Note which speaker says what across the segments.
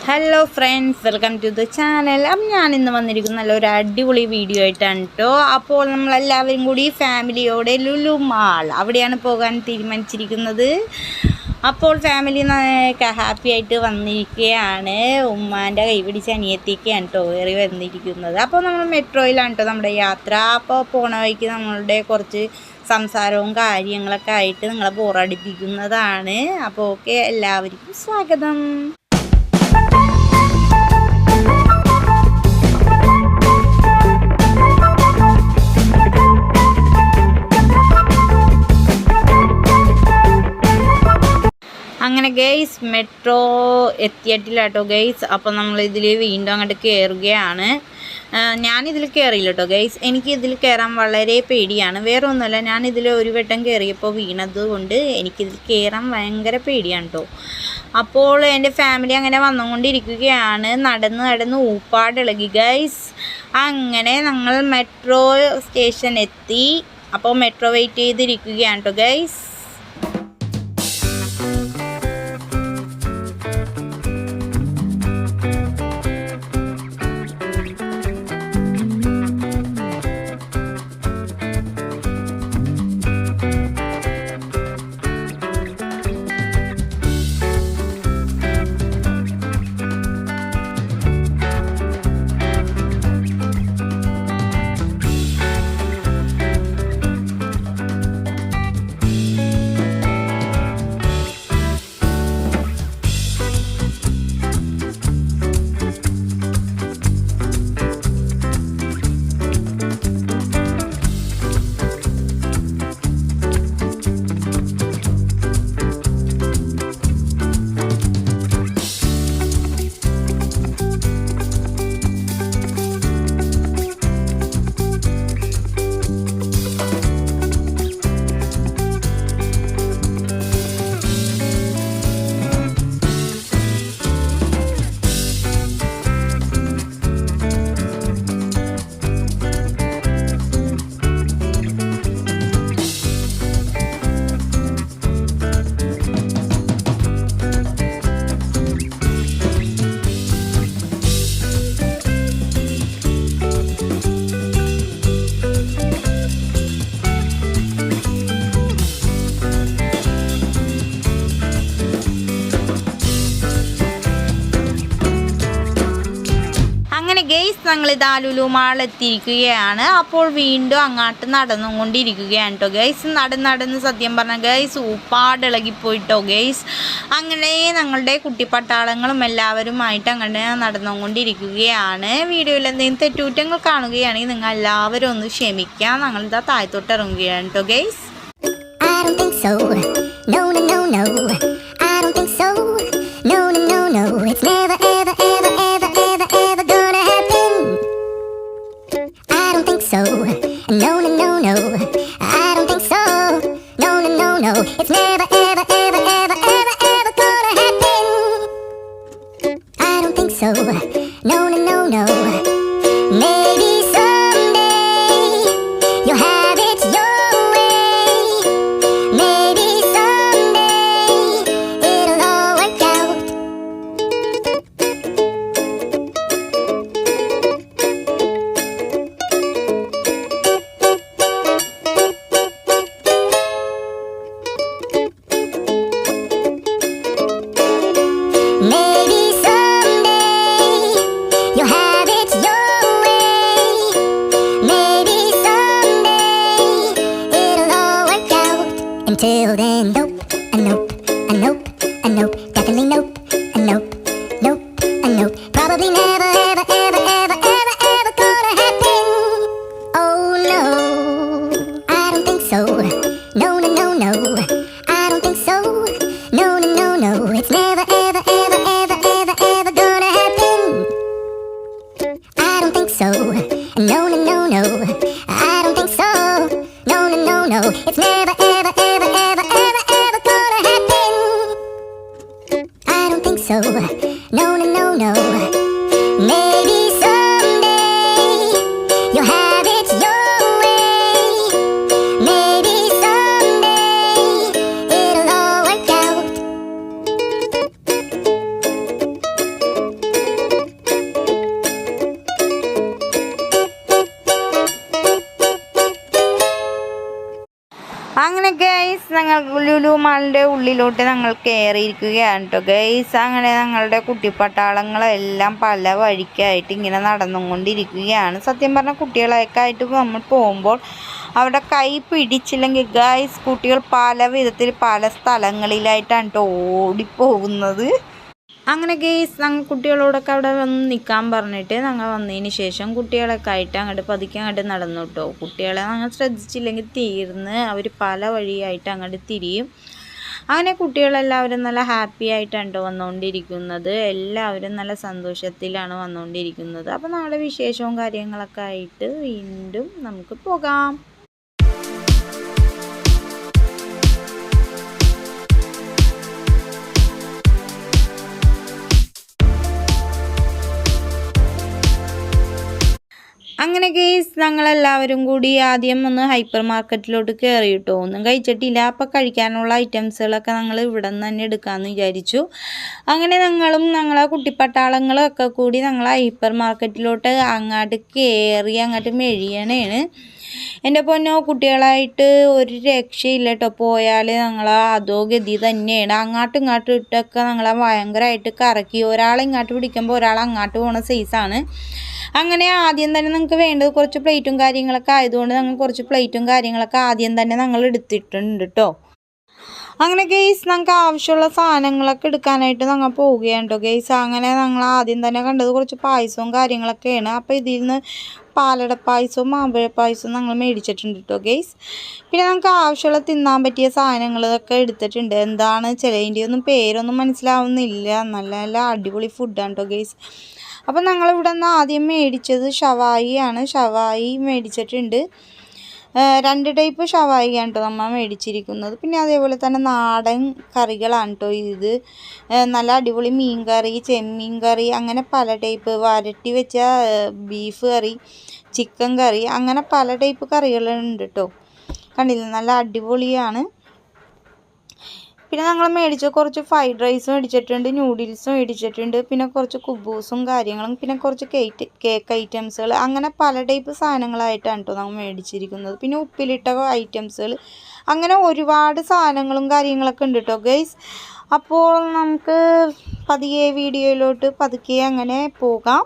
Speaker 1: Hello friends, welcome to the channel. അപ്പം ഞാനിന്ന് വന്നിരിക്കുന്ന നല്ലൊരു അടിപൊളി വീഡിയോ ആയിട്ടാണ് കേട്ടോ. അപ്പോൾ നമ്മളെല്ലാവരും കൂടി ഫാമിലിയോടെ ലുലു മാൾ അവിടെയാണ് പോകാൻ തീരുമാനിച്ചിരിക്കുന്നത്. അപ്പോൾ ഫാമിലി ഹാപ്പി ആയിട്ട് വന്നിരിക്കുകയാണ്. ഉമ്മാൻ്റെ കൈ പിടിച്ച് അനിയത്തിക്കാണ് കേട്ടോ കയറി വന്നിരിക്കുന്നത്. അപ്പോൾ നമ്മൾ മെട്രോയിലാണ് കേട്ടോ നമ്മുടെ യാത്ര. അപ്പോൾ പോണ വഴിക്ക് നമ്മളുടെ കുറച്ച് സംസാരവും കാര്യങ്ങളൊക്കെ ആയിട്ട് നിങ്ങളെ ബോറടിപ്പിക്കുന്നതാണ്. അപ്പോൾ ഓക്കെ, എല്ലാവർക്കും സ്വാഗതം. അങ്ങനെ ഗെയ്സ് മെട്രോ എത്തിയിട്ടില്ല കേട്ടോ ഗെയ്സ്. അപ്പോൾ നമ്മളിതിൽ വീണ്ടും അങ്ങോട്ട് കയറുകയാണ്. ഞാനിതിൽ കയറിയില്ല കേട്ടോ ഗെയ്സ്. എനിക്ക് ഇതിൽ കയറാൻ വളരെ പേടിയാണ്. വേറെ ഒന്നുമല്ല, ഞാനിതിൽ ഒരു വട്ടം കയറിയപ്പോൾ വീണത് കൊണ്ട് എനിക്കിതിൽ കയറാൻ ഭയങ്കര പേടിയാണ് കേട്ടോ. അപ്പോൾ എൻ്റെ ഫാമിലി അങ്ങനെ വന്നുകൊണ്ടിരിക്കുകയാണ്. നടന്ന് ഊപ്പാടിളകി ഗൈസ്. അങ്ങനെ ഞങ്ങൾ മെട്രോ സ്റ്റേഷൻ എത്തി. അപ്പോൾ മെട്രോ വെയിറ്റ് ചെയ്തിരിക്കുകയാണ് കേട്ടോ ഗൈസ്. ഗെയ്സ് ഞങ്ങളിതാ ലുലു മാൾ എത്തിയിരിക്കുകയാണ്. അപ്പോൾ വീണ്ടും അങ്ങോട്ട് നടന്നുകൊണ്ടിരിക്കുകയാണ് കേട്ടോ ഗെയ്സ്. നടന്ന് സത്യം പറഞ്ഞ ഗെയ്സ് ഊപ്പാടിളകിപ്പോയിട്ടോ ഗെയ്സ്. അങ്ങനെ ഞങ്ങളുടെ കുട്ടിപ്പട്ടാളങ്ങളും എല്ലാവരുമായിട്ട് അങ്ങനെ നടന്നുകൊണ്ടിരിക്കുകയാണ്. വീഡിയോയിൽ എന്തെങ്കിലും തെറ്റുകുറ്റങ്ങൾ കാണുകയാണെങ്കിൽ നിങ്ങൾ എല്ലാവരും ഒന്ന് ക്ഷമിക്കാം. ഞങ്ങളിതാ താഴത്തോട്ട് ഇറങ്ങുകയാണ് കേട്ടോ guys.
Speaker 2: So, no, I don't think so. No, it's never, ever gonna happen. I don't think so. No. Maybe someday you'll have it your way. Maybe someday it'll all work out. Maybe someday you'll have it your way. Maybe someday it'll all work out. Until then, nope, definitely nope, probably never, ever gonna happen. Oh no, I don't think so. No, I don't think so. No, it's never, ever gonna happen. I don't think so. No, I don't think so. No, it's never, ever gonna happen. I don't think so. No. Maybe someday you'll have it your way. Maybe someday it'll all work out.
Speaker 1: അങ്ങനെ guys ഞങ്ങൾ ലുലു മാളിൻ്റെ ഉള്ളിലോട്ട് ഞങ്ങൾ കയറിയിരിക്കുകയാണ് കേട്ടോ guys. അങ്ങനെ ഞങ്ങളുടെ കുട്ടിപ്പട്ടാളങ്ങളെല്ലാം പല വഴിക്കായിട്ട് ഇങ്ങനെ നടന്നുകൊണ്ടിരിക്കുകയാണ്. സത്യം പറഞ്ഞാൽ കുട്ടികളൊക്കെ ആയിട്ട് നമ്മൾ പോകുമ്പോൾ അവിടെ കൈ പിടിച്ചില്ലെങ്കിൽ ഗൈസ് കുട്ടികൾ പല വിധത്തിൽ പല സ്ഥലങ്ങളിലായിട്ടാണ് കേട്ടോ ഓടിപ്പോകുന്നത്. അങ്ങനെ ഗെയ്സ് ഞങ്ങൾ കുട്ടികളോടൊക്കെ അവിടെ വന്ന് നിൽക്കാൻ പറഞ്ഞിട്ട് ഞങ്ങൾ വന്നതിന് ശേഷം കുട്ടികളൊക്കെ ആയിട്ട് അങ്ങോട്ട് പതുക്കെ അങ്ങോട്ട് നടന്നു കേട്ടോ. കുട്ടികളെ ഞങ്ങൾ ശ്രദ്ധിച്ചില്ലെങ്കിൽ തീർന്ന് അവർ പല വഴിയായിട്ട് അങ്ങോട്ട് തിരിയും. അങ്ങനെ കുട്ടികളെല്ലാവരും നല്ല ഹാപ്പി ആയിട്ടാണ് കേട്ടോ വന്നുകൊണ്ടിരിക്കുന്നത്. എല്ലാവരും നല്ല സന്തോഷത്തിലാണ് വന്നുകൊണ്ടിരിക്കുന്നത്. അപ്പോൾ നാളെ വിശേഷവും കാര്യങ്ങളൊക്കെ ആയിട്ട് വീണ്ടും നമുക്ക് പോകാം. അങ്ങനെ ഗെയ്സ് ഞങ്ങളെല്ലാവരും കൂടി ആദ്യം ഒന്ന് ഹൈപ്പർ മാർക്കറ്റിലോട്ട് കയറി കേട്ടോ. ഒന്നും കഴിച്ചിട്ടില്ല. അപ്പോൾ കഴിക്കാനുള്ള ഐറ്റംസുകളൊക്കെ ഞങ്ങൾ ഇവിടെ നിന്ന് തന്നെ എടുക്കാമെന്ന് വിചാരിച്ചു. അങ്ങനെ ഞങ്ങളെ കുട്ടിപ്പട്ടാളങ്ങളൊക്കെ കൂടി ഞങ്ങൾ ഹൈപ്പർ മാർക്കറ്റിലോട്ട് അങ്ങോട്ട് കയറി അങ്ങോട്ട് മെഴിയണേണ്. എൻ്റെ പൊന്നോ കുട്ടികളായിട്ട് ഒരു രക്ഷയില്ല കേട്ടോ. പോയാൽ ഞങ്ങൾ അതോ ഗതി തന്നെയാണ്. അങ്ങോട്ടും ഇങ്ങോട്ടും ഇട്ടൊക്കെ ഞങ്ങളെ ഭയങ്കരമായിട്ട് കറക്കി. ഒരാളെ ഇങ്ങോട്ട് പിടിക്കുമ്പോൾ ഒരാൾ അങ്ങോട്ട് പോകുന്ന സൈസാണ്. അങ്ങനെ ആദ്യം തന്നെ നിങ്ങൾക്ക് വേണ്ടത് കുറച്ച് പ്ലേറ്റും കാര്യങ്ങളൊക്കെ ആയതുകൊണ്ട് ഞങ്ങൾ കുറച്ച് പ്ലേറ്റും കാര്യങ്ങളൊക്കെ ആദ്യം തന്നെ ഞങ്ങൾ എടുത്തിട്ടുണ്ട് കേട്ടോ. അങ്ങനെ ഗെയ്സ് ഞങ്ങൾക്ക് ആവശ്യമുള്ള സാധനങ്ങളൊക്കെ എടുക്കാനായിട്ട് ഞങ്ങൾ പോവുകയാണ് കേട്ടോ ഗെയ്സ്. അങ്ങനെ ഞങ്ങൾ ആദ്യം തന്നെ കണ്ടത് കുറച്ച് പായസവും കാര്യങ്ങളൊക്കെയാണ്. അപ്പോൾ ഇതിൽ നിന്ന് പാലട പായസവും മാമ്പഴ പായസവും ഞങ്ങൾ മേടിച്ചിട്ടുണ്ട് കേട്ടോ ഗെയ്സ്. പിന്നെ ഞങ്ങൾക്ക് ആവശ്യമുള്ള തിന്നാൻ പറ്റിയ സാധനങ്ങളൊക്കെ എടുത്തിട്ടുണ്ട്. എന്താണ് ചിലതിൻ്റെ ഒന്നും പേരൊന്നും മനസ്സിലാവുന്നില്ല. നല്ല നല്ല അടിപൊളി ഫുഡാണ് കേട്ടോ ഗെയ്സ്. അപ്പോൾ ഞങ്ങളിവിടെ നിന്ന് ആദ്യം മേടിച്ചത് ഷവായിയാണ്. ഷവായി മേടിച്ചിട്ടുണ്ട്. 2 ടൈപ്പ് ഷവായിയാണ് കേട്ടോ നമ്മൾ മേടിച്ചിരിക്കുന്നത്. പിന്നെ അതേപോലെ തന്നെ നാടൻ കറികളാണ് കേട്ടോ ഇത്. നല്ല അടിപൊളി മീൻ കറി, ചെമ്മീൻ കറി, അങ്ങനെ പല ടൈപ്പ്, വരട്ടി വെച്ച ബീഫ് കറി, ചിക്കൻ കറി, അങ്ങനെ പല ടൈപ്പ് കറികളുണ്ട് കേട്ടോ. കണ്ടില്ല നല്ല അടിപൊളിയാണ്. പിന്നെ ഞങ്ങൾ മേടിച്ച കുറച്ച് ഫ്രൈഡ് റൈസും മേടിച്ചിട്ടുണ്ട്, ന്യൂഡിൽസും മേടിച്ചിട്ടുണ്ട്, പിന്നെ കുറച്ച് കുബൂസും കാര്യങ്ങളും, പിന്നെ കുറച്ച് കേക്ക് ഐറ്റംസുകൾ, അങ്ങനെ പല ടൈപ്പ് സാധനങ്ങളായിട്ടാണ് കേട്ടോ നമ്മൾ മേടിച്ചിരിക്കുന്നത്. പിന്നെ ഉപ്പിലിട്ട ഐറ്റംസുകൾ, അങ്ങനെ ഒരുപാട് സാധനങ്ങളും കാര്യങ്ങളൊക്കെ ഉണ്ട് കേട്ടോ ഗൈസ്. അപ്പോൾ നമുക്ക് പതിയെ വീഡിയോയിലോട്ട് പതുക്കെ അങ്ങനെ പോകാം.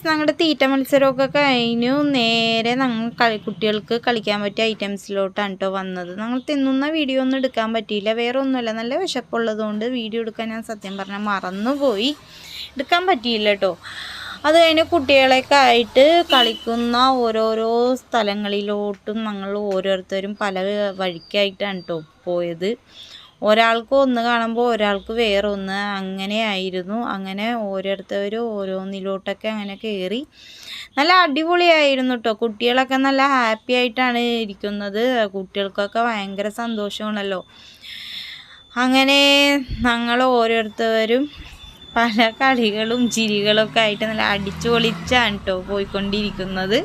Speaker 1: ഞങ്ങളുടെ തീറ്റ മത്സരമൊക്കെ കഴിഞ്ഞു. നേരെ ഞങ്ങൾ കുട്ടികൾക്ക് കളിക്കാൻ പറ്റിയ ഐറ്റംസിലോട്ടാണ് കേട്ടോ വന്നത്. ഞങ്ങൾ തിന്നുന്ന വീഡിയോ ഒന്നും എടുക്കാൻ പറ്റിയില്ല. വേറെ ഒന്നുമല്ല, നല്ല വിശപ്പുള്ളതുകൊണ്ട് വീഡിയോ എടുക്കാൻ ഞാൻ സത്യം പറഞ്ഞാൽ മറന്നുപോയി, എടുക്കാൻ പറ്റിയില്ല കേട്ടോ. അത് കഴിഞ്ഞ് കുട്ടികളൊക്കെ ആയിട്ട് കളിക്കുന്ന ഓരോരോ സ്ഥലങ്ങളിലോട്ടും ഞങ്ങൾ ഓരോരുത്തരും പല വഴിക്കായിട്ടാണ് കേട്ടോ പോയത്. ഒരാൾക്ക് ഒന്ന് കാണുമ്പോൾ ഒരാൾക്ക് വേറെ ഒന്ന്, അങ്ങനെയായിരുന്നു. അങ്ങനെ ഓരോരുത്തർ ഓരോന്നിലോട്ടൊക്കെ അങ്ങനെ കയറി. നല്ല അടിപൊളിയായിരുന്നു കേട്ടോ. കുട്ടികളൊക്കെ നല്ല ഹാപ്പി ആയിട്ടാണ് ഇരിക്കുന്നത്. കുട്ടികൾക്കൊക്കെ ഭയങ്കര സന്തോഷമാണല്ലോ. അങ്ങനെ ഞങ്ങൾ ഓരോരുത്തരും പല കളികളും ചിരികളൊക്കെ ആയിട്ട് നല്ല അടിച്ചു പൊളിച്ചാണ് കേട്ടോ പോയിക്കൊണ്ടിരിക്കുന്നത്.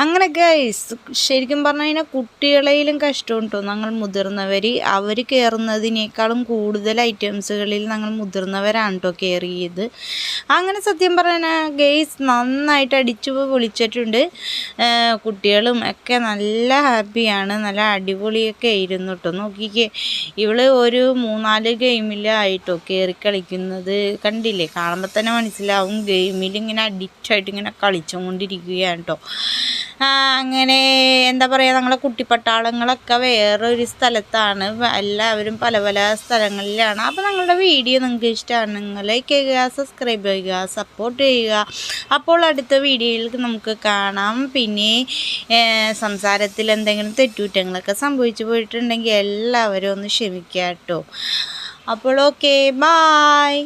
Speaker 1: അങ്ങനെ ഗൈസ് ശരിക്കും പറഞ്ഞു കഴിഞ്ഞാൽ കുട്ടികളെയും കഷ്ടം കേട്ടോ. ഞങ്ങൾ മുതിർന്നവർ അവർ കയറുന്നതിനേക്കാളും കൂടുതൽ ഐറ്റംസുകളിൽ ഞങ്ങൾ മുതിർന്നവരാണ് കേട്ടോ കെയർ ചെയ്ത്. അങ്ങനെ സത്യം പറഞ്ഞാൽ ഗൈസ് നന്നായിട്ട് അടിച്ചു പൊളിച്ചിട്ടുണ്ട്. കുട്ടികളും ഒക്കെ നല്ല ഹാപ്പിയാണ്, നല്ല അടിപൊളിയൊക്കെ ആയിരുന്നു കേട്ടോ. നോക്കിക്കേ, ഇവള് ഒരു 3-4 ഗെയിമിലായിട്ടോ കയറി കളിക്കുന്നത് കണ്ടില്ലേ. കാണുമ്പോൾ തന്നെ മനസ്സിലാവും ഗെയിമിൽ ഇങ്ങനെ അഡിക്റ്റായിട്ട് ഇങ്ങനെ കളിച്ചുകൊണ്ടിരിക്കുകയാണ് കേട്ടോ. അങ്ങനെ എന്താ പറയുക, ഞങ്ങളെ കുട്ടിപ്പട്ടാളങ്ങളൊക്കെ വേറൊരു സ്ഥലത്താണ്, എല്ലാവരും പല പല സ്ഥലങ്ങളിലാണ്. അപ്പോൾ ഞങ്ങളുടെ വീഡിയോ നിങ്ങൾക്ക് ഇഷ്ടമാണ്, നിങ്ങൾ ലൈക്ക് ചെയ്യുക, സബ്സ്ക്രൈബ് ചെയ്യുക, സപ്പോർട്ട് ചെയ്യുക. അപ്പോൾ അടുത്ത വീഡിയോയിൽ നമുക്ക് കാണാം. പിന്നെ സംസാരത്തിൽ എന്തെങ്കിലും തെറ്റുകുറ്റങ്ങളൊക്കെ സംഭവിച്ചു പോയിട്ടുണ്ടെങ്കിൽ എല്ലാവരും ഒന്ന് ക്ഷമിക്കുക കേട്ടോ. അപ്പോൾ ഓക്കെ, ബായ്.